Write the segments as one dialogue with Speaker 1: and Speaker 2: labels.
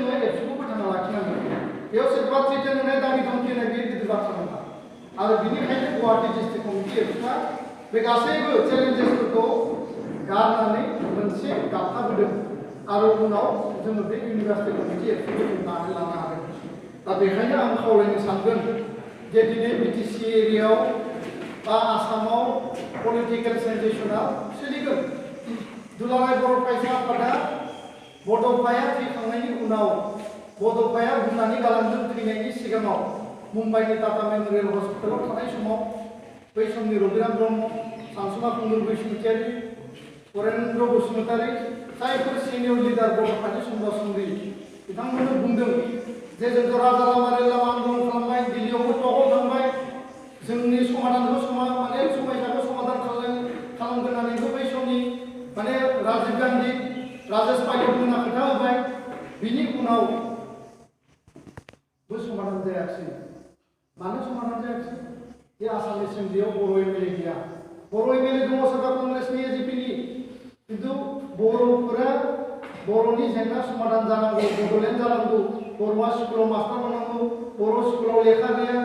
Speaker 1: जोङो एबसुखौ फोथांना लाखिनांगोन बेयाव सोरबा थ्रिटेन होनाय दाबि धमखि होनाय बे गिदिर बाथ्रा नङा आरो बिनिखायनो गुवाहाटि डिस्ट्रिक्ट कमिटि एबसुआ बे गासैबो चेलेन्जेसफोरखौ गारनानै मोनसे गाबथाबोदों आरो उनाव जोङो बे इउनिभार्सिटि कमिटि एबसुखौ जों दानानै लानो हादों दा बेखायनो आं खावलायनो सानगोन जे दिनै बिटिसि एरियायाव बा आसामाव पलिटिकेल सेन्सेसना सोलिगोन दुलाराय बर' फरायसा आफादा बड'फाया थैखांनायनि उनाव बड'फाया बुंनानै गालांदों थैनायनि सिगाङाव मुम्बाइनि टाटा मेम'रियेल हस्पिटालाव थानाय समाव बै समनि रबिराम ब्रह्म सानसुमा कुन्दुर बैसुमतारी हरेन्द्र बसुमतारी जायफोर सिनियर लिडार बड'फानि समजा समरि बिथांमोननो बुंदों जे जोंखौ राजा लामा रेल लामा आन्दलन खालामबाय दिल्लीयावबो टकआव थांबाय जोंनि समाधानखौ समयसाखौ समाधान खालामगोन होननानैबो बै समनि राजीव गान्धी राजेश पायलट मोनहा खोथा होबाय बिनि उनावबो समाधान जायाखिसै मानो समाधान जायाखिसै जे आसाम एसेम्ब्लियाव बर' एमएलए गैया बर' एमएलए दङ सोरबा कंग्रेसनि एजिपिनि किन्तु बर'फोरा बर'नि जेंना समाधान जानांगौ बड'लेण्ड जानांगौ बर'आ स्कुलाव मास्टार मोननांगौ बर' स्कुलाव लेखा गैया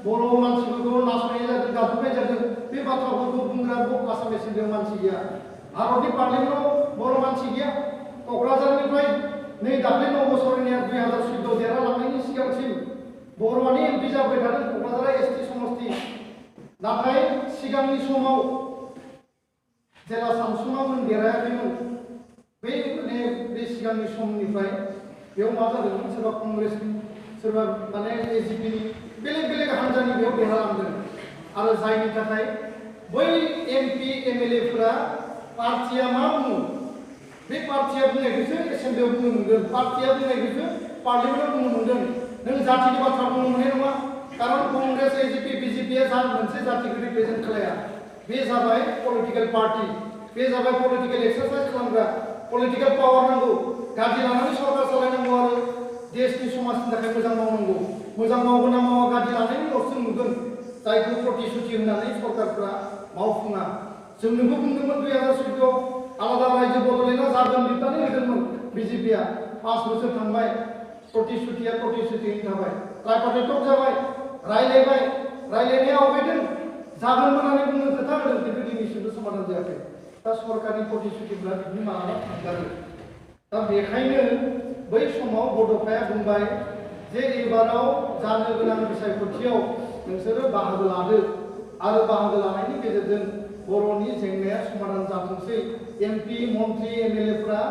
Speaker 1: बर' मानसिफोरखौ नासयनाय जादों गादबनाय जादों बे बाथ्राफोरखौ बुंग्रा आसाम एसेम्ब्लियाव मानसि गैया भारतनि पार्लियामेन्टआव बर' मानसि गैया क'क्राझारनिफ्राय नै दाख्लै 9 बोसोरनि 2014 देरहालांनायनि सिगांसिम बर'आनि एमपि जाबाय थादों क'क्राझारा एसटि समष्टि नाथाय सिगांनि समाव जेला सानसुमामोन देरहायाखैमोन बे सिगांनि समनिफ्राय बेयाव मा जादोंमोन सोरबा कंग्रेसनि सोरबा एजिपिनि बेलेग बेलेग हान्जानि बेयाव देरहालांदों आरो जायनि थाखाय बै एमपि एमएलएफोरा पार्टिया मा बुङो बे पार्टिया बुंनायखौसो एसेम्ब्लियाव बुंनो मोनगोन पार्टिया बुंनायखौसो पार्लियामेन्टआव बुंनो मोनगोन नों जातिनि बाथ्रा बुंनो मोननाय नङा कारन कंग्रेस एजिपि बिजेपिया मोनसे जातिखौ रिप्रेजेन्ट खालाया बे जाबाय पलिटिकेल पार्टि बे जाबाय पलिटिकेल एक्सारसाइज खालामग्रा पलिटिकेल पावार नांगौ गादि लानानै सरकार सालायनांगौ आरो देशनि समाजनि थाखाय मोजां मावनांगौ मोजां मावगोन ना मावा गादि लानायनि उनावसो नुगोन जायखौ प्रतिश्रुति होनानै सरकारफ्रा मावफुङा जोंनोबो बुंदोंमोन 2014 आलादा रायजो बड'लेण्डआ जागोन लिरनानै होदोंमोन बिजेपिया 5 बोसोर थांबाय प्रतिश्रुतियैनो थाबाय ट्राइपार्टाइट जाबाय रायलायबाय रायलायनाया आवगायदों जागोन होननानै बुंनो खोथा होदों खिन्थु दिनैसिमबो समाधान जायाखै दा सरकारनि प्रतिश्रुतिफ्रा बिदिनो मालाबा थांगारो दा बेखायनो बै समाव बड'फाया बुंबाय जे एबाराव जानो गोनां बिसायख'थियाव नोंसोरो बाहागो लादो आरो बाहागो लानायनि गेजेरजों बर'नि जेंनाया समाधान जाथोंसै एमपि मन्त्रि एमएलएफ्रा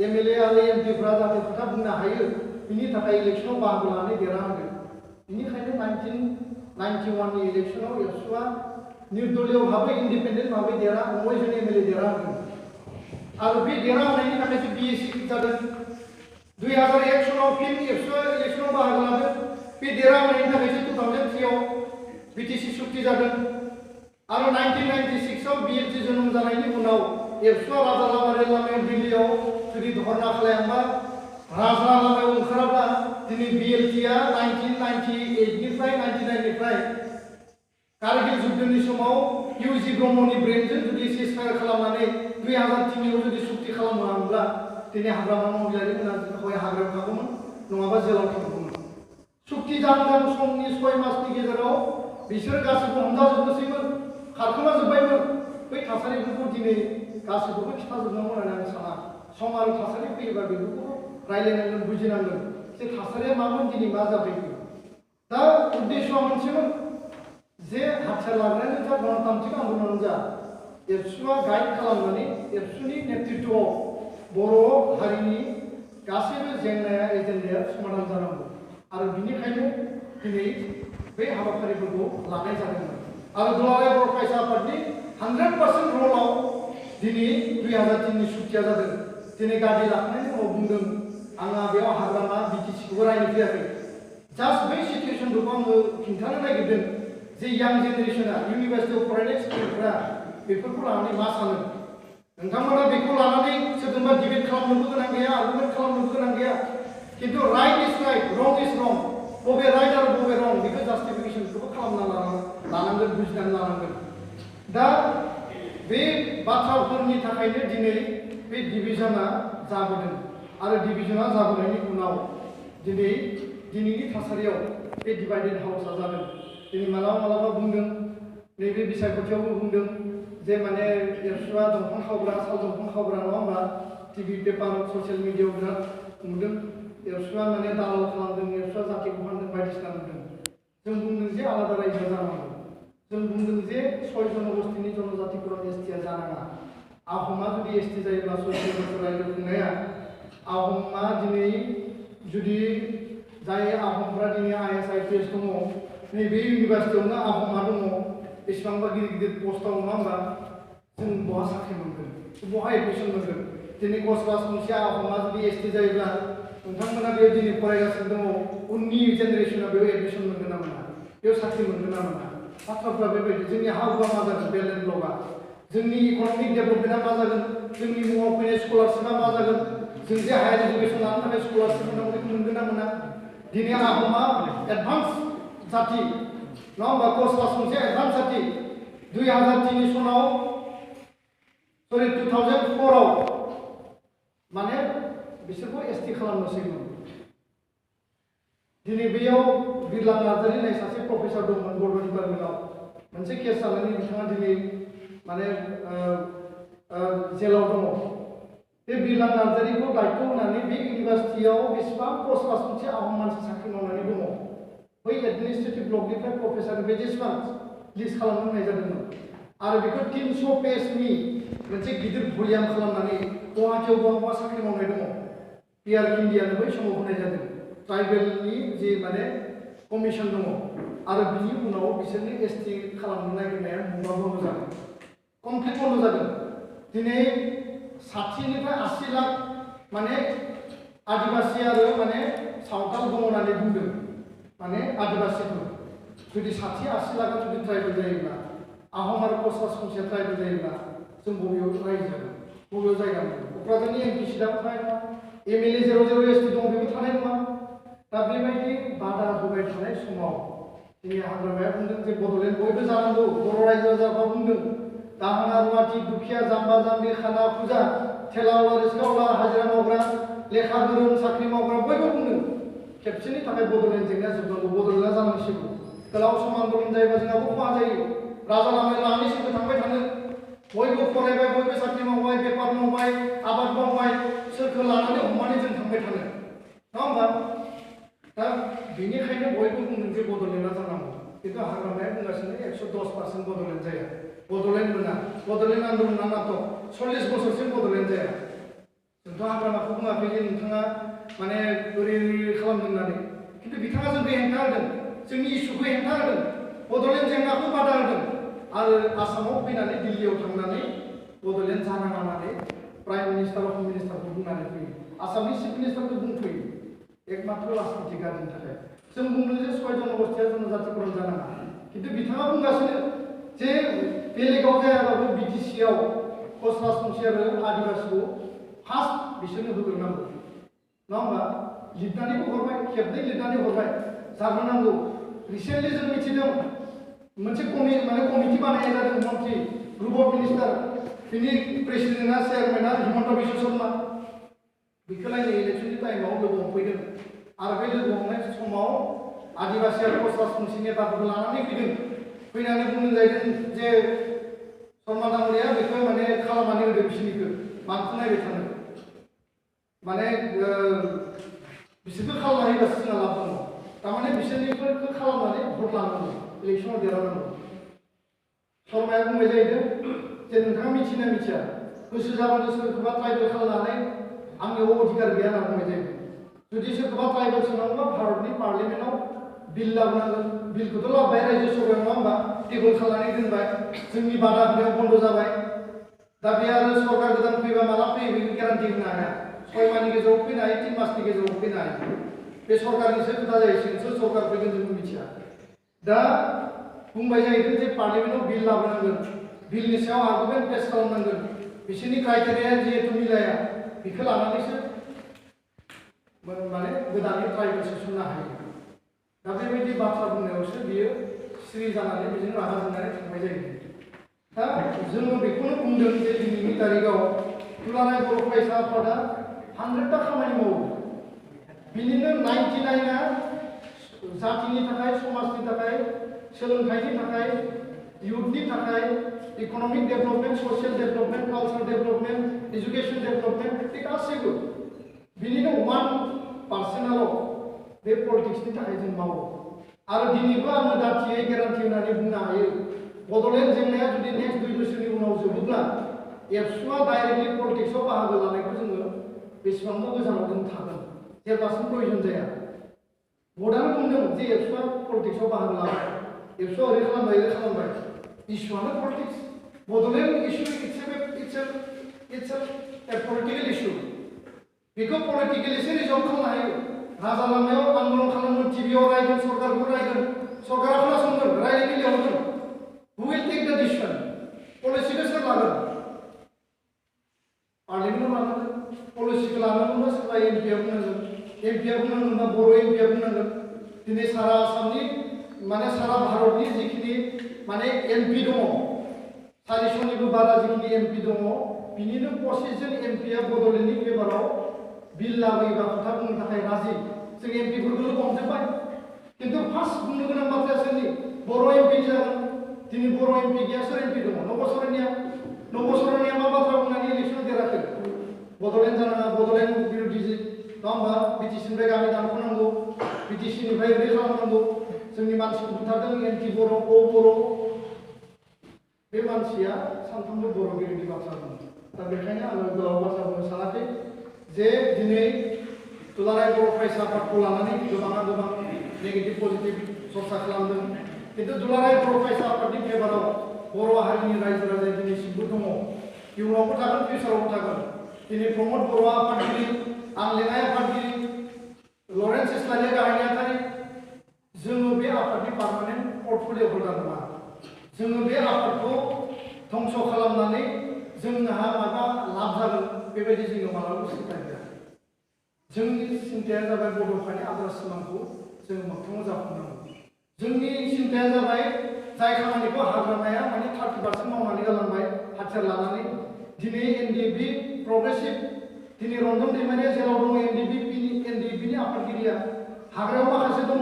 Speaker 1: एमएलए आरो एमपिफ्रा जाहाथे खोथा बुंनो हायो बिनि थाखाय इलेक्सनाव बाहागो लानानै देरहानांगोन बेनिखायनो 1991 नि इलेक्सनाव एबसुआ निर्दलीय भाबै इन्डिपेन्डेन्ट भाबै 9 जन एमएलए देरहानांगोन आरो बे देरहानायनि थाखायसो बिएसि जादों 2001 सनाव फिन एबसुआ इलेक्सनाव बाहागो लादों बे देरहानायनि थाखायसो 2003 आव बिटिसि सुक्ति जादों आरो 1996 आव बिएलटि जोनोम जानायनि उनाव एबसुआ राजा लामा रेल लामायाव दिल्लीयाव जुदि धर्ना खालामबा राजा लामायाव ओंखाराब्ला दिनै बिएलटिआ 1998 निफ्राय 99 निफ्राय कारगिल जुद्धनि समाव इउजि ब्रह्मनि ब्रेनजों जुदि सिजफायार खालामनानै 2003 आव जुदि सुक्ति खालामोमोनब्ला दिनै हाग्रामा महिलारिफोरा हय हाग्रायाव थागौमोन नङाबा जेलाव थागौमोन सुक्ति जाहां समनि 6 मासनि गेजेराव बिसोर गासैबो हमजाजोबनोसैमोन खारखोमा जोब्बायमोन बै थासारिफोरखौ दिनै गासैखौबो खिथाजोबनांगौ होननानै आं साना सम आरो थासारि फैयोबा बेफोरखौ रायलायनांगोन बुजिनांगोन जे थासारिया मामोन दिनै मा जाफैखो दा उद्देश्यआ मोनसेमोन जे हाथियार लाग्रायानो जा गणतान्त्रिक आन्दलनानो जा एबसुआ गाइड खालामनानै एबसुनि नेतृत्वआव बर' हारिनि गासैबो जेंनाया एजेन्डाया समाधान जानांगौ आरो बिनिखायनो दिनै बे हाबाफारिफोरखौ लानाय जादोंमोन आरो दुलाराय बर' फरायसा आफादनि 100% रलाव दिनै 2003 नि सुक्तिया जादों दिनै गादि लाखांनायनि उनाव बुंदों आंहा बेयाव हाग्रामा बिटिसिखौबो रायनो फैयाखै जास्ट बै सिचुएसनफोरखौ आङो खिन्थानो नागिरदों जे यां जेनेरेसना इउनिभार्सिटियाव फरायनाय स्टुडेन्टफ्रा बेफोरखौ लानानै मा सानो नोंथांमोना बेखौ लानानै सोरजोंबा डिबेट खालामनोबो गोनां गैया आर्गुमेन्ट खालामनोबो गोनां गैया किन्तु राइट इज राइट रं इज रं बबे राइट आरो बबे रं बेखौ जास्टिफिकेशनखौबो खालामना लानांगोन बुजिनानै लानांगोन दा बे बाथ्राफोरनि थाखायनो दिनै बे डिभिजना जाबोदों आरो डिभिजना जाबोनायनि उनाव दिनैनि थासारियाव बे डिभाइडेड हाउसआ जादों दिनै मालाबा बुंदों नैबे बिसायख'थियावबो बुंदों जे माने एबसुआ दंफां खावग्रा साल दंफां खावग्रा नङा होमबा टिभि पेपार ससियेल मिडियायाव बिराद नुदों एबसुआ माने दालाल खालामदों एबसुआ जातिखौ फानदों बायदिसिना नुदों जों बुंदों जे आलादा रायजो जानांगौ जों बुंदों जे 6 जनगोष्ठीनि जनजातिफोराव एसटिआ जानाङा आहमा जुदि एसटि जायोब्ला 60 बोसोर रायजो खुंनाया आहमा दिनै जुदि जाय आहमफ्रा दिनै आइएस आइपिएस दङ नैबे इउनिभार्सिटियावनो आहमा दङ बेसेबांबा गिदिर पस्टआव नङा होमबा जों बहा साख्रि मोनगोन बहा एडमिसन मोनगोन दिनै गसरासनस्रा आहमा जुदि एसटि जायोब्ला नोंथांमोना बेयाव दिनै फरायगासिनो दङ उननि जेनेरेसना बेयाव एडमिसन मोनगोन ना मोना बेयाव साख्रि मोनगोन ना मोना बाथ्राफ्रा बेबायदि जोंनि हा हुआ मा जागोन बे लेन्ड ब्लकआ जोंनि इकनमिक डेभेलपमेन्टआ मा जागोन जोंनि मुङाव फैनाय स्कलारशिपआ मा जागोन जों जे हायार इडुकेसन लानो थाखाय स्कलारशिप होनांगौ बेखौ मोनगोन ना मोना दिनै आहमा एडभान्स जाति नङा होमबा गसरासनस्रा एडभान्स जाति 2003 सनाव सरि 2004 आव माने बिसोरखौ एसटि खालामनोसैमोन दिनै बेयाव बिरलां नार्जारी होननाय सासे प्रफेसर दंमोन बड' डिपार्टमेन्टआव मोनसे केस जानानै बिथाङा दिनै माने जेलाव दङ बे बिरलां नार्जारीखौ दायथ' होनानै बे इउनिभार्सिटियाव बेसेबां गसरासनस्रा आहम मानसि साख्रि मावनानै दङ बै एडमिनिस्ट्रेटिभ ब्लकनिफ्राय प्रफेसरनिफ्राय जेसेबां लिस्ट खालामनो होनाय जादोंमोन आरो बेखौ 300 पेजनि मोनसे गिदिर भलियाम खालामनानै गुवाहाटियाव बहा साख्रि मावनाय दङ पिआर इन्डियानो बै समाव होनाय जादों ट्राइबेलनि जे माने कमिसन दङ आरो बिनि उनाव बिसोरनि एसटि खालामनो नागिरनाया मुगा बन्द जादों कमप्लिट बन्द जादों दिनै 60 निफ्राय 80 लाख माने आदिबासि आरो माने सावताल दङ होननानै बुंदों माने आदिबासिफोर जुदि 60-80 लाखा जुदि ट्राइबेल जायोब्ला आहम आरो गसरासनस्रा ट्राइबेल जायोब्ला जों बबेयाव रायजो जागोन बबेयाव जायगा मोनगोन क'क्राझारनि एमपि सिटआबो थानाय नङा एमएलए जेराव एसटि दं बेबो थानाय नङा दा बेबायदि बादा होबाय थानाय समाव दिनै हाग्रामाया बुंदों जे बड'लेण्ड बयबो जानांगौ बर' रायजो जाबा बुंदों दाहोना रुवाथि दुखिया जाम्बा जाम्बि खाना फुजा थेलावला रिक्सावला हाजिरा मावग्रा लेखा गोरों साख्रि मावग्रा बयबो बुंदों खेबसेनि थाखाय बड'लेण्ड जेंनाया जोबनांगौ बड'लेण्डआ जानांसिगौ गोलाव सम आन्दलन जायोबा जोंहाबो खहा जायो राजा लामायाव लानानै सोरखौ थांबाय थानो बयबो फरायबाय बयबो साख्रि मावबाय बेफार मावबाय आबाद मावबाय सोरखौ लानानै हमनानै जों थांबाय थानो नङा होमबा दा बेनिखायनो बयबो बुंदों जे बड'लेण्डआ जानांगौ खिन्थु हाग्रामाया बुंगासिनो 110% बड'लेण्ड जाया बड'लेण्ड मोना बड'लेण्ड आन्दलना नाटक 40 बोसोरसिम बड'लेण्ड जाया जोंथ' हाग्रामाखौ बुङाखै जे नोंथाङा माने ओरै खालामदों होननानै खिन्थु बिथाङा जोंखौ हेंथा होदों जोंनि इस्युखौ हेंथा होदों बड'लेण्ड जेंनाखौ बादा होदों आरो आसामाव फैनानै दिल्लीयाव थांनानै बड'लेण्ड जानाङा होननानै प्राइम मिनिस्टार हम मिनिस्टारखौ बुंनानै फैयो आसामनि चिफ मिनिस्टारखौ बुंफैयो एकमात्र राजनितिक गाज्रिनि थाखाय जों बुंदों जे 6 जनगोष्ठीया जनजातिफोराव जानाङा खिन्थु बिथाङा बुंगासिनो जे बेलेगाव जायाबाबो बिटिसिआव गसरासनस्रा आरो आदिबासिखौ फार्स्ट बिसोरनो होग्रोनांगौ नङा होमबा लिरनानैबो हरबाय खेबनै लिरनानै हरबाय जाग्रोनांगौ रिसेन्टलि जों मिथिदों मोनसे कमिटि बानायनाय जादों मन्त्रि ग्रुप अफ मिनिस्टार बिनि प्रेसिडेन्टआ चेयारमेनआ हिमन्त बिश्व शर्मा बिखौलायनो इलेक्सननि टाइमाव लोगो हमफैदों आरो बे लोगो हमनाय समाव आदिबासि आरो गसरासनस्रा नेताफोरखौ लानानै फैनानै बुंनो जाहैदों जे शर्मा दाङरिया बेखौ माने खालामनानै होदो बिसोरनिखौ मानोथो नायबाय थानो माने बिसोरखौ खालामनानै होबासो जोंहा लाब दङ तारमाने बिसोरनिफोरखौ खालामनानै भट लानांगौ इलेक्सनाव देरहानांगौ शर्माया बुंबाय जाहैदों जे नोंथाङा मिथिना मिथिया गोसो जाबानो सोरखौबा ट्राइबेल खालामनानै आंनियाव अधिकार गैया होनना बुंबाय जाहैदों जुदि सोरखौबा ट्राइबेल सोनांगौबा भारतनि पार्लियामेन्टआव बिल लाबोनांगोन बिलखौथ' लाबोबाय रायजो सभायाव नङा होमबा टेबोल खालामनानै दोनबाय जोंनि बादा होनायाव बन्द जाबाय दा बे आरो सरकार गोदान फैबा माला फैयो बेखौ गेरान्टि होनो हाया 6 मासनि गेजेराव फैनो हायो 3 मासनि गेजेराव फैनो हायो बे सरकारनिसो खोथा जाहैसिगोन सोर सरकार फैगोन जोंबो मिथिया दा बुंबाय जाहैदों जे पार्लियामेन्टआव बिल लाबोनांगोन बिलनि सायाव आर्गुमेन्ट पेस खालामनांगोन बिसोरनि क्राइटेरिया जिहेतु मिलाया बेखौ लानानैसो माने गोदानै ट्राइबेल सोसननो हायो दा बेबायदि बाथ्रा बुंनायावसो बियो सिरि जानानै बेजों रागा जोंनानै थांबाय जायो दा जोङो बेखौनो बुंदों जे दिनैनि तारिखआव दुलाराय बर' फरायसा आफादा 100टा खामानि मावो बिनिनो 99आ जातिनि थाखाय समाजनि थाखाय सोलोंथाइनि थाखाय youthनि थाखाय economic development social development culture development education development बे गासैबो बिनिनो 1% बे पलिटिक्सनि थाखाय जों मावो आरो दिनैबो आङो दाथियै गेरान्टि होनानै बुंनो हायो बड'लेण्ड जेंनाया जुदि नेक्स्ट 2 बोसोरनि उनाव जोबोब्ला एबसुआ डाइरेक्टलि पलिटिक्सआव बाहागो लानायखौ जोङो बेसेबांबा गोजानाव जों थागोन जेब्लासिम प्रयोजन जाया भटआनो बुंदों जे एबसुआ पलिटिक्सआव बाहागो लाबाय एबसुआ ओरै खालामबाय इस्युआनो politics Bodoland issue it's a political issue बेखौ पलिटिकेलिसो रिजल्भ खालामनो हायो राजा लामायाव आन्दलन खालामगोन टिभिआव रायगोन सरकारखौ रायगोन सरकारा खोनासंगोन रायलायनो लिंहरगोन हु विल टेक द डिसिसन पलिसिखौ सोर लागोन पार्लियामेन्टआव लानांगोन पलिसिखौ लानांगौबा सोरबा एमपिआ बुंनांगोन एमपिआ बुंनांगोनबा बर' एमपिआ बुंनांगोन दिनै सारा आसामनि माने सारा भारतनि जिखिनि माने एमपि दङ 400निबो बारा जिखिनि एमपि दङ बिनिनो 25 जन एमपिआ बड'लेण्डनि फेभाराव बिल लाबोयोबा खोथा बुंनो थाखाय राजि जों एमपिफोरखौ लोगो हमजोब्बाय किन्तु फार्स्ट बुंनो गोनां बाथ्राया सोरनि बर' एमपि जागोन दिनै बर' एमपि गैया सोर एमपि दङ नबसरनिया मा बाथ्रा बुंनानै इलेक्सन देराखै बड'लेण्ड जानाङा बड'लेण्ड बिरोधि नङा होमबा बिटिसिनिफ्राय गामि दानख'नांगौ बिटिसिनिफ्राय ओरै खालामनांगौ जोंनि मानसिखौ बुथारदों एन्टि बर' बर' बे मानसिया सानफ्रोमबो बर' बिरोधि बाथ्रा बुङो दा बेखायनो आङो गोलाव बाथ्रा बुंनो सानाखै जे दिनै दुलाराय बर' फरायसा आफादखौ लानानै गोबां नेगेटिभ पजिटिभ चर्चा खालामदों किन्तु दुलाराय बर' फरायसा आफादनि फेभाराव बर' हारिनि रायजो राजाया दिनैसिमबो दङ इयुनावबो थागोन फिउचारावबो थागोन दिनै प्रमद बर'आ आफादगिरि आं लेङाइ आफादगिरि लरेन्स इस्लारिया गाहाय नेहाथारि जोङो बे आफादनि पार्मानेन्ट पर्टफलिय' हल्डार नङा जोङो बे आफादखौ धंस खालामनानै जोंहा माबा लाब जागोन बेबायदि जोङो मालाबाबो सिन्था गैया जोंनि सिन्थाया जाबाय बड'फानि आद्रा सिमांखौ जोङो मोगथाङाव जाफुंनांगौ जोंनि सिन्थाया जाबाय जाय खामानिखौ हाग्रामाया माने 30% मावनानै गालांबाय हाथियार लानानै दिनै एनडिएफबि प्रग्रेसिभ दिनै रन्जन दैमारिया जेराव दङ एनडिएफबिनि आफादगिरिया हाग्रायाव माखासे दङ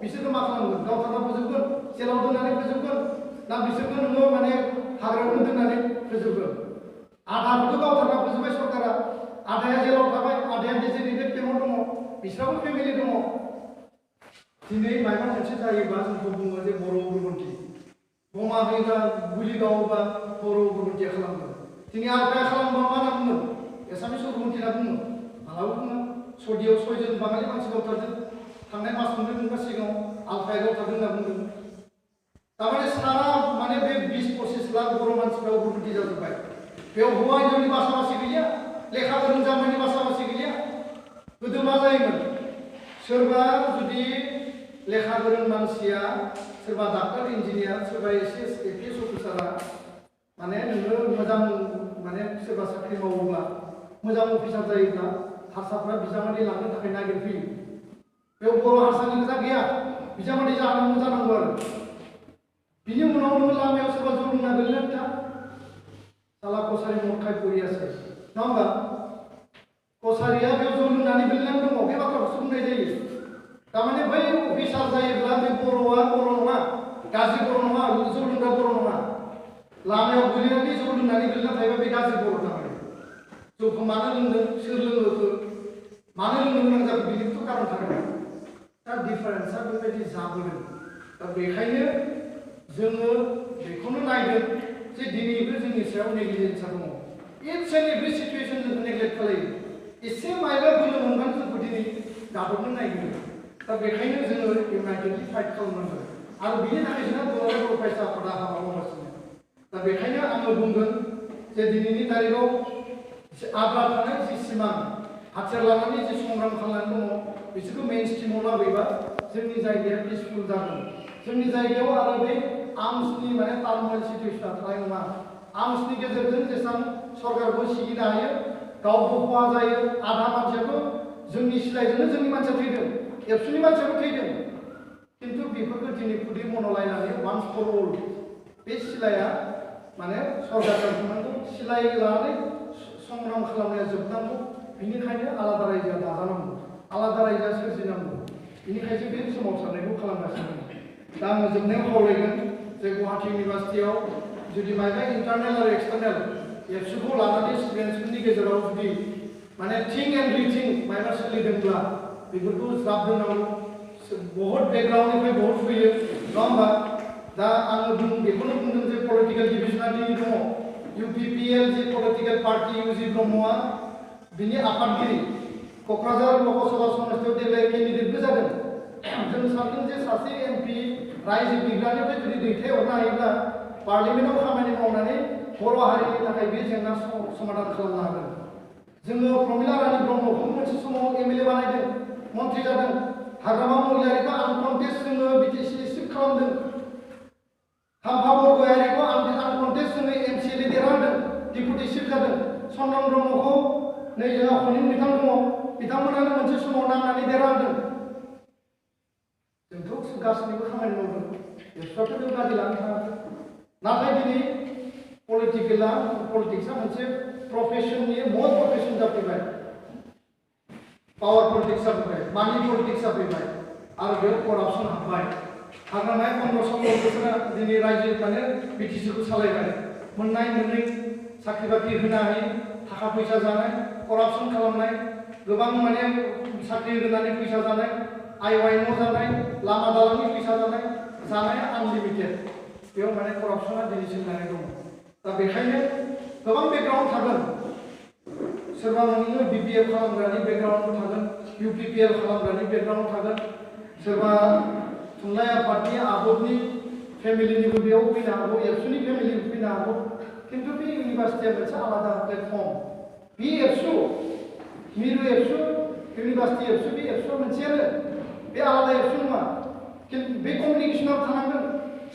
Speaker 1: बिसोरखौ मा खालामगोन गावथारना फोजोबगोन जेराव दोननानै फोजोबगोन ना बिसोरखौ नोङो माने हाग्रायावनो दोननानै फोजोबगोन आधाखौथ' गावथारना फोजोबबाय सरकारा आधाया जेराव थाबाय आधाया डेजिगनेटेड केम्पआव दङ बिसोराबो फेमिलि दङ दिनै माबा मोनसे जायोबा जोंखौ बुङो जे बर' उग्रपन्थी बमा होयोबा गुलि गावोबा बर' उग्रपन्थीया खालामगोन दिनै आलफाया खालामबा मा होनना बुङो एसामिस उग्रपन्थी होनना बुङो मालाबा बुङो सदियाव 6 जन बाङालि मानसि गावथारदों थांनाय मास मोनब्रै सिगाङाव आलफाया गावथारदों होनना बुंदों तारमाने सारा माने बे 20-25 लाख बर' मानसिफ्रा उग्रपन्थी जाजोब्बाय बेयाव हौवा हिन्जावनि बासा-बासि गैलिया लेखा गोरों जाम्बानि बासा-बासि गैलिया गोदो मा जायोमोन सोरबा जुदि लेखा गोरों मानसिया सोरबा डाक्टर इन्जिनियार सोरबा एपिएस अफिसारा माने नोङो मोजां माने सोरबा साख्रि मावोब्ला मोजां अफिसार जायोब्ला हारसाफ्रा बिजामादै लांनो थाखाय नागिरफैयो बेयाव बर' हारसानि खोथा गैया बिजामादै जानांगौ आरो बिनि उनाव नोङो लामायाव सोरबा जौ लोंना गोलैना बिथा साला कसारि मरखाय परियासै नङा होमबा कसारिया बेयाव जौ लोंनानै गोलैनानै दङ बे बाथ्राखौसो बुंनाय जायो तारमाने बै अफिसार जायोब्ला बे बर'आ बर' नङा गाज्रि बर' नङा जौ लोंग्रा बर' नङा लामायाव गोलैनानै जौ लोंनानै गोलैना थायोबा बे गाज्रि बर' तारमाने जौखौ मानो लोंदों सोर लोङोखो मानो लोंनो गोनां जाखो बिनिथ' कारन थागोन दा डिफारेन्सआ बेबायदि जाबोदों दा बेखायनो जोङो बेखौनो नायदों जे दिनैबो जोंनि सायाव नेग्लिजेन्सआ दङ इट्स एन्ड एभ्रि सिचुएसन जोंखौ नेग्लेक्ट खालायो एसे मायबा बोलो मोनबानो जोंखौ दिनै गादबनो नागिरो दा बेखायनो जोङो इउनाइटेडलि फाइट खालामनांगोन आरो बिनि थाखाय जोंहा दुलाराय बर' फरायसा आफादा हाबा मावगासिनो दा बेखायनो आङो बुंगोन जे दिनैनि तारिखआव आद्रा थानाय जि सिमां हाथियार लानानै जि संग्राम खालामनानै दङ बिसोरखौ मेइन स्ट्रिमाव लाबोयोबा जोंनि जायगाया पिसफुल जागोन जोंनि जायगायाव आरो बे आर्मसनि माने टार्मल सिचुएसना थानाय नङा आर्मसनि गेजेरजों जेसेबां सरकारखौ सिगिनो हायो गावबो खहा जायो आधा मानसियाबो जोंनि सिलाइजोंनो जोंनि मानसिया थैदों एबसुनि मानसियाबो थैदों किन्तु बेफोरखौ दिनै खुदै मन'लायनानै वान्स फर अल बे सिलाइया माने सरकारजों थांनांगौ सिलाइ लानानै संग्राम खालामनाया जोबनांगौ बिनिखायनो आलादा रायजोआ दाजानांगौ आलादा रायजो सोरजिनांगौ बेनिखायसो बे सोमावसारनायखौ खालामगासिनो दं दा आङो जोबनायाव खावलायगोन जे गुवाहाटी इउनिभार्सिटियाव जुदि मायबा इन्टारनेल आरो एक्सटारनेल एबसुखौ लानानै स्टुडेन्टसफोरनि गेजेराव जुदि माने थिंक एन्ड रिथिंक मायबा सोलिदोंब्ला बेफोरखौ ज्राब दोननांगौ बहुत बेकग्राउन्डनिफ्राय बहुत फैयो नङा होमबा दा आङो बेखौनो बुंदों जे पलिटिकेल डिभिजना दिनै दङ इउपिपिएल जे पलिटिकेल पार्टी इउजि ब्रह्मआ बिनि आफादगिरि क'क्राझार लकसभा समस्तियाव देग्लाय केन्डिडेटबो जादों जों सानदों जे सासे एमपि रायजो बिग्रानिफ्राय जुदि दैथायहरनो हायोब्ला पार्लियामेन्टआव खामानि मावनानै बर' हारिनि थाखाय बे जेंना समाधान खालामनो हागोन जोङो प्रमिला रानी ब्रह्मखौ मोनसे समाव एमएलए बानायदों मन्त्रि जादों हाग्रामा महिलारिखौ आनकन्टेस्ट जोङो बिटिसि सिफ खालामदों हाम्फा बरगयारिखौ आनकन्टेस्ट जोङो एमसिएलए देरहादों डिपुटि चिफ जादों चन्दन ब्रह्मखौ नै जोंहा खनिन बिथां दङ बिथांमोनानो मोनसे समाव नांनानै देरहादों जोंथ' गासैनिबो खामानि मावदों एबसुआथ' जों गाज्रि लानो थाङाखै नाथाय दिनै पलिटिक्सआ मोनसे प्रफेशननि मद प्रफेशन जाफैबाय पावर पलिटिक्स जाफैबाय मानि पलिटिक्स जाफैबाय आरो बेयाव करापसन हाबबाय हाग्रामाया 15-16 बोसोरा दिनै रायजो माने बिटिसिखौ सालायबाय मोननाय मोननै साख्रि बाख्रि होनो हायि थाखा फैसा जानाय करापसन खालामनाय गोबां माने साख्रि होनानै फैसा जानाय आइवाइन' जानाय लामा दालांनि फैसा जानाया आनलिमिटेड बेयाव माने करापसना दिनैसिम जानाय दङ दा बेखायनो गोबां बेकग्राउन्ड थागोन सोरबा नोङो बिपिएफ खालामग्रानि बेकग्राउन्ड थागोन इउपिपिएल खालामग्रानि बेकग्राउन्ड थागोन सोरबा थुनलाइ आफादनि आबोदनि फेमिलिनिबो बेयाव फैनो हागौ एबसुनि फेमिलिबो फैनो हागौ खिन्थु बे इउनिभार्सिटिया मोनसे आलादा प्लेटफर्म बे एबसु मिरु एबसु इउनिभार्सिटि एबसु बे एबसुआ मोनसेयानो बे आलादा एबसु नङा खिन्थु बे कमिउनिकेसनाव थानांगोन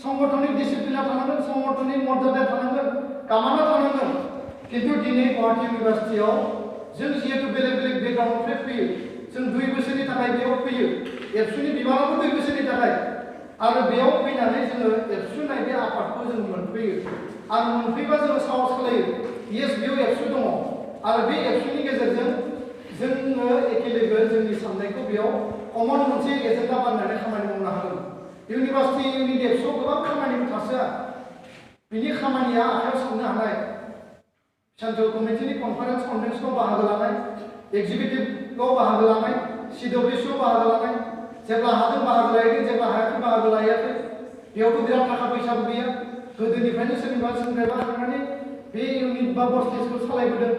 Speaker 1: संगठनिक डिसिप्लिना थानांगोन संगठनिक मर्यादा थानांगोन कामाना थानांगोन खिन्थु दिनै गुवाहाटी इउनिभार्सिटियाव जों जिहेतु बेलेग बेलेग बेकग्राउन्डनिफ्राय फैयो जों 2 बोसोरनि थाखाय बेयाव फैयो एबसुनि बिबानाबो 2 बोसोरनि थाखाय आरो बेयाव फैनानै जोङो एबसु नाय बे आफादखौ जों मोनफैयो आरो मोनफैबा जोङो साहस खालायो येस बेयाव एबसु दङ आरो बे एबसुनि गेजेरजों जोङो एखेलेबो जोंनि साननायखौ बेयाव कमन मोनसे एजेन्डा बानायनानै खामानि मावनो हागोन इउनिभार्सिटि इउनिट एबसुआव गोबां खामानिबो थासोआ बिनि खामानिया आखायाव साननो हानाय सेन्ट्रेल कमिटिनि कनफारेन्स कन्भेन्सनाव बाहागो लानाय एक्जिकिउटिभआव बाहागो लानाय सिडब्लिउसिआव बाहागो लानाय जेब्ला हादों बाहागो लायदों जेब्ला हायाखै बाहागो लायाखै बेयावथ' बिराद थाखा फैसाबो गैया गोदोनिफ्रायनो सोरनिबा थांनानै बे इउनिट बा बस्टेजखौ सालायबोदों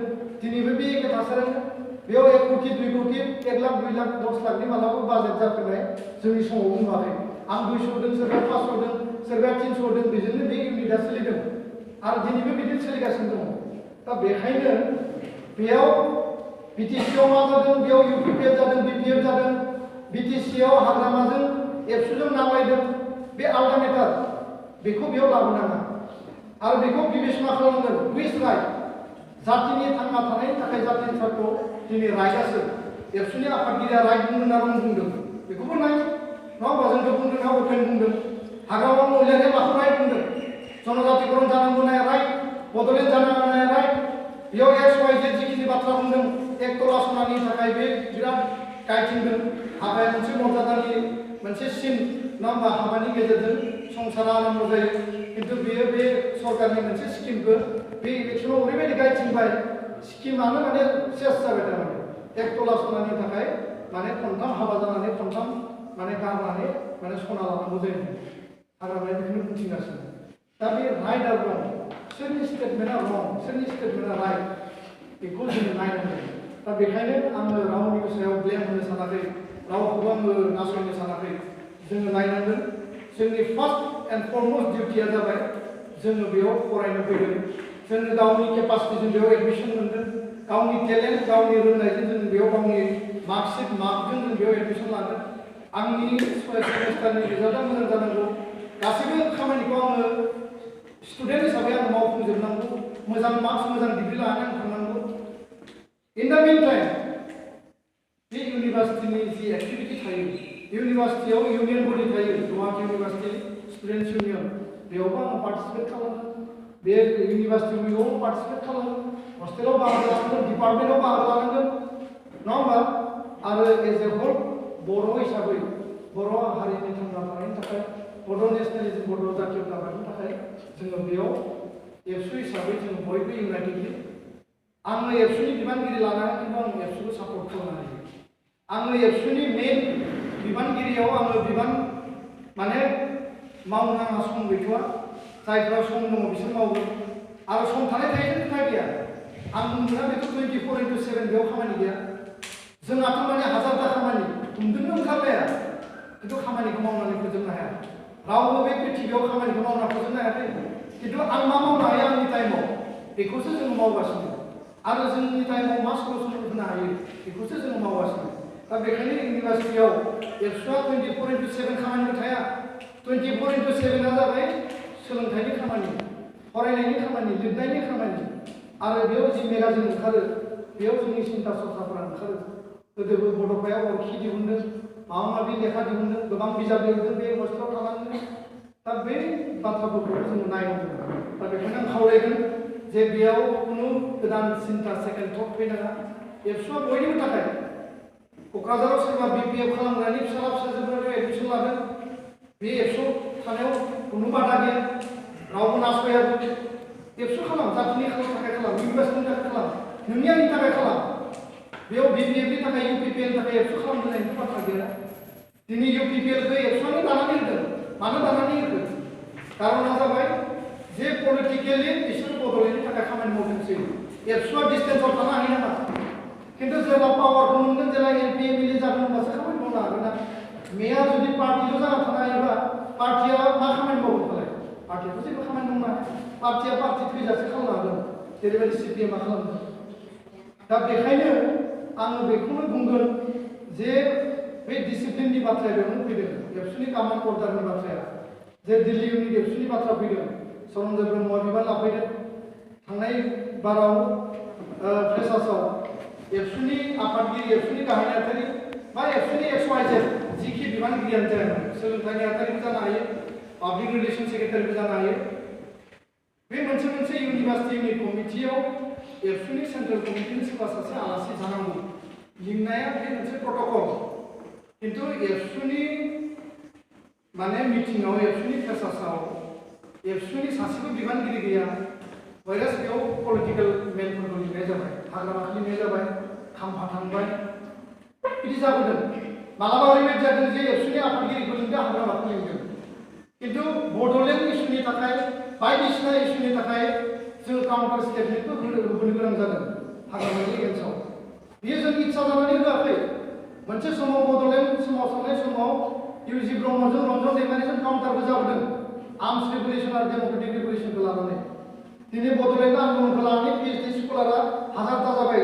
Speaker 1: दिनैबो बे एखे थासारियानो बेयाव 1 कोटि 2 कोटि 1 लाख 2 लाख 10 लाखनि मालाबा बाजेट जाफैनाय जोंनि समाव बुङाखै आं 200 होदों सोरबा 500 होदों सोरबा 300 होदों बेजोंनो बे इउनिटआ सोलिदों आरो दिनैबो बिदिनो सोलिगासिनो दङ दा बेखायनो बेयाव बिटिसिआव मा जादों बेयाव इउपिपिएल जादों बिपिएफ जादों बिटिसिआव हाग्रामाजों एबसुजों नांलायदों बे आलदा मेटार बेखौ बेयाव लाबोनाङा आरो बेखौ बिबेसना खालामनांगोन हुइस राइट जातिनि थांना थानायनि थाखाय जातिनि सारखौ दिनै राइटआसो एबसुनि आफादगिरिया राइट बुंदों ना रं बुंदों बेखौबो नाय नङा होमबा जोंथ' बुंदों ना अपेन बुंदों हाग्रामा महिलारिया माखौ राइट बुंदों जनजातिकरण जानांगौ नाया राइट बड'लेण्ड जानांगौ नाया राइट बेयाव XYZ जिखिनि बाथ्रा बुंदों 1 तला सनानि थाखाय बे बिराद गायथिंदों हाबाया मोनसे मर्यादानि मोनसे सिन नङा होमबा हाबानि गेजेरजों संसारा आराम्भ जायो खिन्थु बेयो बे सरकारनि मोनसे स्किमखौ बे इलेक्सनाव ओरैबायदि गायथिंबाय स्किमानो माने सेस जाबाय थारमाने 1 तला सनानि थाखाय माने खनथाम हाबा जानानै खनथाम माने गारनानै माने सना लानांगौ जायो हाग्रामाया बेखौनो बुंथिगासिनो दा बे राइट आरो रं सोरनि स्टेटमेन्टआ रं सोरनि स्टेटमेन्टआ राइट बेखौ जोङो नायनांगोन दा बेखायनो आङो रावनिबो सायाव ब्लेम होनो सानाखै रावखौबो आङो नासयनो सानाखै जोङो नायनांगोन जोंनि फार्स्ट एन्ड फरमस्ट डिउटिया जाबाय जोङो बेयाव फरायनो फैदों जोङो गावनि केपासिटिजों बेयाव एडमिसन मोनदों गावनि टेलेन्ट गावनि रोंनायजों जों बेयाव गावनि मार्कशीट मार्कजों जों बेयाव एडमिसन लादों आंनि सेमेस्टारनि रिजाल्टआ मोजां जानांगौ गासैबो खामानिखौ आङो स्टुडेन्ट हिसाबै आं मावफुंजोबनांगौ मोजां मार्क्स मोजां डिग्री लानानै आं थांनांगौ इन द मिन टाइम बे इउनिभार्सिटिनि जि एक्टिभिटि थायो इउनिभार्सिटियाव इउनियन बडि थायो गुवाहाटी इउनिभार्सिटि स्टुडेन्टस इउनियन बेयावबो आं पार्टिसिपेट खालामो बे इउनिभार्सिटि उइकआव पार्टिसिपेट खालामो हस्टेलाव बाहागो लानांगोन डिपार्टमेन्टआव बाहागो लानांगोन नङा होमबा आरो एज ए होल बर' हिसाबै बर' हारिनि थांना थानायनि थाखाय बड' नेसनेलिज्म बड' जातीयता लाखिनो थाखाय जोङो बेयाव एबसु हिसाबै जों बयबो इउनाइटेडलि आङो एबसुनि बिबानगिरि लानानै खिन्थु आं एबसुखौ सापर्ट खालामनो हायो आङो एबसुनि मेन बिबानगिरियाव आङो बिबान माने मावनो आंहा सम गैथ'आ जायफ्रा सम दङ बिसोर मावगोन आरो सम थानाय थायोजों खोथा गैया आं बुंदोंना बेखौ 24/7 बेयाव खामानि गैया जोंहाथ' माने हाजारथा खामानि उन्दुनो ओंखारलाया खिन्थु खामानिखौ मावनानै फोजोबनो हाया रावबो बे प्रिथिबियाव खामानिखौ मावना फोजोबनो हायाखै खिन्थु आं मा मावनो हायो आंनि टाइमाव बेखौसो जोङो मावगासिनो आरो जोंनि टाइमाव मा सलुसन होनो हायो बेखौसो जोङो मावगासिनो दा बेखायनो इउनिभार्सिटियाव एबसुआ 24/7 खामानिबो थाया 24/7 जाबाय सोलोंथाइनि खामानि फरायनायनि खामानि लिरनायनि खामानि आरो बेयाव जि मेगाजिन ओंखारो बेयाव जोंनि सिन्था सरसाफोरा ओंखारो गोदोबो बड'फाया अरखि दिहुनदों माबा माबि लेखा दिहुनदों गोबां बिजाब लिरदों बे हस्टेलाव थानानै दा बे बाथ्राफोरखौ जोङो नायनांगौ दा बेखायनो आं खावलायगोन जे बेयाव खुनु गोदान सिन्था सेकेन्ड थट फैनाङा एबसुआ बयनिबो थाखाय क'क्राझाराव सोरबा BPF खालामग्रानि फिसाला फिसाजोफोरा एडमिसन लादों बे एबसु थानायाव खुनु बादा गैया रावबो नासयाबो एबसु खालाम जातिनि थाखाय खालाम इउनिभार्सिटिनि थाखाय खालाम नोंनि आंनि थाखाय खालाम बेयाव BPFनि थाखाय UPPLनि थाखाय एबसु खालामनायनि बाथ्रा गैया दिनै UPPLखौ एबसुआनो दानानै होदों मानो दानानै होदों कारना जाबाय जे पलिटिकेलि बिसोर बड'लेण्डनि थाखाय खामानि मावदोंसै एबसुआ डिस्टेन्सआव थानो हायो नामा खिन्थु जेब्ला पावारखौ मोनगोन जेब्ला MP MLA जागोन होनबासो खामानि मावनो हागोन ना मेया जुदि पार्टिल' जाना थानो हायोबा पार्टिया मा खामानि मावगोन फालाय पार्टियाथ' जेबो खामानि मावनो हाया पार्टिया पार्टि थैजासे खालामनो हागोन जेरैबायदि CPM आ खालामदों दा बेखायनो आङो बेखौनो बुंगोन जे बे डिसिप्लिननि बाथ्राया बेयावनो फैदों एबसुनि कामान्ड अर्डारनि बाथ्राया जे दिल्ली इउनिट एबसुनि बाथ्रा फैदों सरन्जय ब्रह्मआ बिबान लाफैदों थांनाय बाराव फ्रेसार्सआव एबसुनि आफादगिरि एबसुनि गाहाय नेहाथारि बा एबसुनि XYZ जिखि बिबानगिरियानो जाया सोलोंथाइ नेहाथारिबो जानो हायो पाब्लिक रिलेसन सेक्रेटारिबो जानो हायो बे मोनसे इउनिभार्सिटिनि कमिटियाव एबसुनि सेन्ट्रेल कमिटिनि सोरबा सासे आलासि जानांगौ लिंनाया बे मोनसे प्रट'कल किन्तु एबसुनि माने मिटिंआव एबसुनि फ्रेसार्सआव एबसुनि सासेबो बिबानगिरि गैया भाइरास बेयाव पलिटिकेल मेनफोरखौ लिंनाय जाबाय हाग्रामा लिंनाय जाबाय खाम्फा थांबाय बिदि जाबोदों मालाबा ओरैबायदि जादों जे एबसुनि आफादगिरिखौ लिंदों हाग्रामाखौ लिंदों किन्तु बड'लेण्ड इस्युनि थाखाय बायदिसिना इस्युनि थाखाय जोङो काउन्टार स्टेटमेन्टखौ होनो गोनां जादों हाग्रामानि एगेन्स्टआव बियो जों इच्छा जानानै होआखै मोनसे समाव बड'लेण्ड सोमावसारनाय समाव UG ब्रह्मजों रन्जन दैमारिजों काउन्टारबो जाबोदों आर्मस रेगुलेसन आरो डेम'क्रेटिक रेगुलेसनखौ लानानै दिनै बड'लेण्ड आन्दलनखौ लानानै PhD स्कलारा हाजारथा जाबाय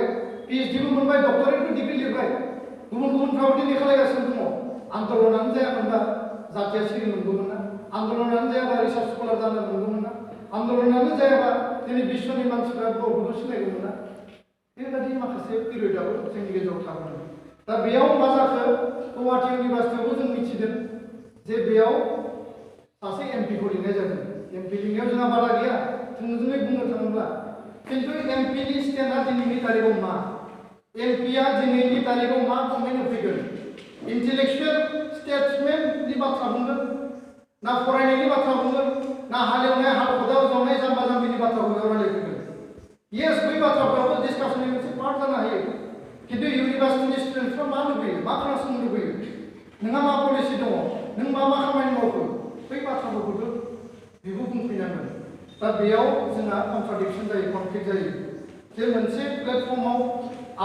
Speaker 1: PhDबो मोनबाय डक्टरेटबो डिग्री लिरबाय गुबुनफ्राबो दिनै खालायगासिनो दङ आन्दलनानो जायामोनबा जातिया सिरि मोनगौमोन ना आन्दलनानो जायाबा रिसार्च स्कलार जानो मोनगौमोन ना आन्दलनानो जायाबा दिनै बिश्वनि मानसिफ्रा बर'खौ सिनायगौमोन ना बेबायदि माखासे पिरियडआबो जोंनि गेजेराव थागोन दा बेयाव मा जाखो गुवाहाटी इउनिभार्सिटियावबो जों मिथिदों जे बेयाव सासे एमपिखौ लिंनाय जादों एमपि लिंनायाव जोंहा बादा गैया थोंजोङै बुंनो थाङोब्ला किन्तु एमपिनि स्टेन्डआ दिनैनि तारिखआव मा एमपिआ दिनैनि तारिखआव मा कमेन्ट होफैगोन इन्टेलेक्सुयेल स्टेटमेन्टनि बाथ्रा बुंगोन ना फरायनायनि बाथ्रा बुंगोन ना हालेवनाय हाल खदाल जावनाय जाम्बा जाम्बिनि बाथ्राखौ रायलायफैगोन येस बै बाथ्राफ्राबो डिसकासननि मोनसे पार्ट जानो हायो किन्तु इउनिभार्सिटिनि स्टुडेन्टफ्रा मा लुबैयो मा खोनासंनो लुबैयो नोंहा मा पलिसि दङ नों मा खामानि मावखो बै बाथ्राफोरखौथ' बेबो बुंफैनांगोन दा बेयाव जोंहा कन्ट्राडिक्सन जायो कनफ्लिक्ट जायो जे मोनसे प्लेटफर्माव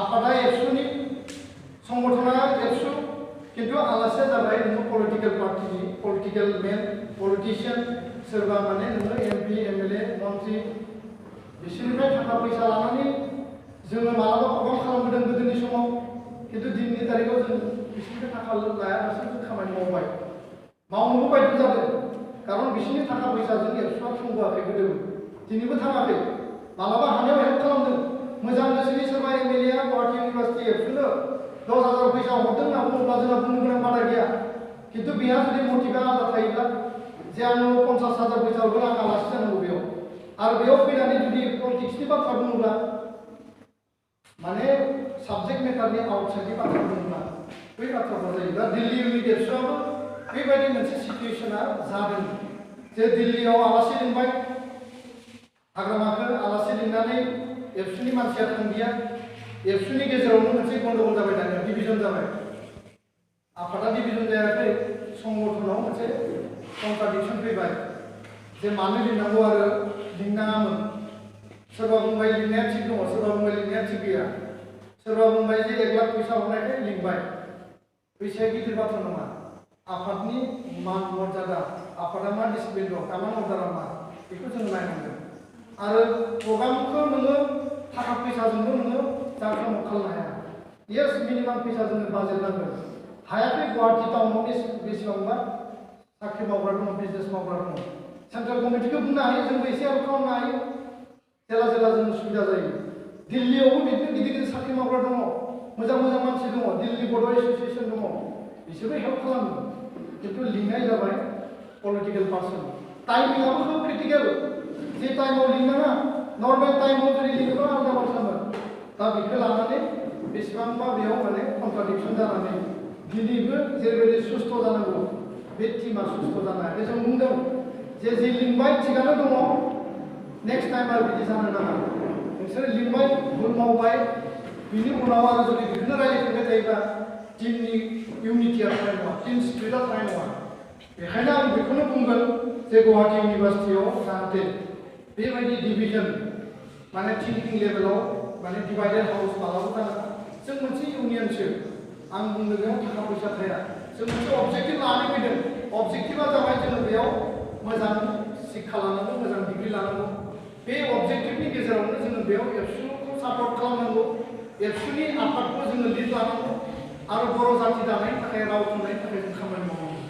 Speaker 1: आफादा एबसुनि संगठना एबसु किन्तु आलासिया जाबाय नोङो पलिटिकेल पार्टिनि पलिटिकेल मेन पलिटिशियान सोरबा माने नोङो MP MLA मन्त्रि बिसोरनिफ्राय थाखा फैसा लानानै जोङो मालाबा प्रग्राम खालामबोदों गोदोनि समाव किन्तु दिनैनि तारिखआव जों बिसोरनिफ्राय थाखा लायालासे जों खामानि मावबाय मावनोबो बायद' जादों कारन बिसोरनि थाखा फैसाजों एबसुआ थांबोआखै गोदोबो दिनैबो थाङाखै मालाबा हानायाव हेल्प खालामदों मोजां गोसोनि सोरबा MLA आ गुवाहाटी इउनिभार्सिटि एबसुनो 10,000 फैसा हरदों होनना बुङोब्ला जोंहा बुंनो गोनां बाथ्रा गैया किन्तु बेहा जुदि मटिभा आलादा थायोब्ला जे आंनो 50,000 फैसा हरगोन आं आलासि जानांगौ बेयाव आरो बेयाव फैनानै जुदि पलिटिक्सनि बाथ्रा बुङोब्ला माने साबजेक्ट मेटारनि आउटसाइडनि बाथ्रा बुङोब्ला बै बाथ्राफ्रा जायोब्ला दिल्ली इउनिट एबसुआबो बेबायदि मोनसे सिटुएसना जादों जे दिल्लीयाव आलासि लिंबाय हाग्रामाखौ आलासि लिंनानै एबसुनि मानसिया थांदिया एबसुनि गेजेरावनो मोनसे गन्डगोल जाबाय दानिया डिभिजन जाबाय आफादा डिभिजन जायाखै संगठनाव मोनसे कन्ट्राडिक्सन फैबाय जे मानो लिंनांगौ आरो लिंनाङामोन सोरबा बुंबाय लिंनाया थिग दङ सोरबा बुंबाय लिंनाया थिग गैया सोरबा बुंबाय जे 1 लाख फैसा हरनायखाय लिंबाय फैसाया गिदिर बाथ्रा नङा आफादनि मान मर्यादा आफादा मा डिसिप्लिन दं कामान अर्डारा मा बेखौ जों नायनांगोन आरो प्रग्रामखौ नोङो थाखा फैसाजोंबो नोङो जाफुंसार खालामनो हाया येस मिनिमाम फैसा जोंनो बाजेट नांगोन हायाखै गुवाहाटि टाउनाव बेसेबांबा साख्रि मावग्रा दङ बिजनेस मावग्रा दङ सेन्ट्रेल कमिटिखौ बुंनो हायो जोंबो एसे हेल्प खालामनो हायो जेला जेला जों सुबिदा जायो दिल्लीयावबो बिदिनो गिदिर गिदिर साख्रि मावग्रा दङ मोजां मोजां मानसि दङ दिल्ली बड' एस'सिएसन दङ बिसोरबो हेल्प खालामो खिन्थु लिंनाय जाबाय पलिटिकेल पार्सन टाइमिंआबो खोब क्रिटिकेल जे टाइमाव लिंनाङा नर्मेल टाइमाव जुदि लिङोब्ला आलादा बाथ्रामोन दा बेखौ लानानै बेसेबांबा बेयाव माने कन्ट्राडिक्सन जानानै दिनैबो जेरैबायदि सुस्थ' जानांगौ बे टिमा सुस्थ' जानो हायाखै जों बुंदों जे लिंबाय थिगानो दङ नेक्स्ट टाइम आरो बिदि जानो नाङा नोंसोर लिंबाय भुल मावबाय बिनि उनाव आरो जुदि बेखौनो रायज्लायफिनबाय थायोबा टिमनि इउनिटिया थानाय नङा टिम स्पिरिटआ थानाय नङा बेखायनो आं बेखौनो बुंगोन जे गुवाहाटि इउनिभार्सिटियाव जाहाथे बेबायदि डिभिजन माने थिंकिं लेभेलाव माने डिभाइडेड हाउस मालाबा जानाङा जों मोनसे इउनियनसो आं बुंनो बेयाव थाखा फैसा थाया जों मोनसे अबजेक्टिभ लानानै फैदों अबजेक्टिभा जाबाय जोङो बेयाव मोजां शिक्षा लानांगौ मोजां डिग्री लानांगौ बे अबजेक्टिभनि गेजेरावनो जोङो बेयाव एबसुखौ सापर्ट खालामनांगौ एबसुनि आफादखौ जोङो लिड लानांगौ आरो बर' जाथि दानायनि थाखाय राव थुनलाइनि थाखाय जों खामानि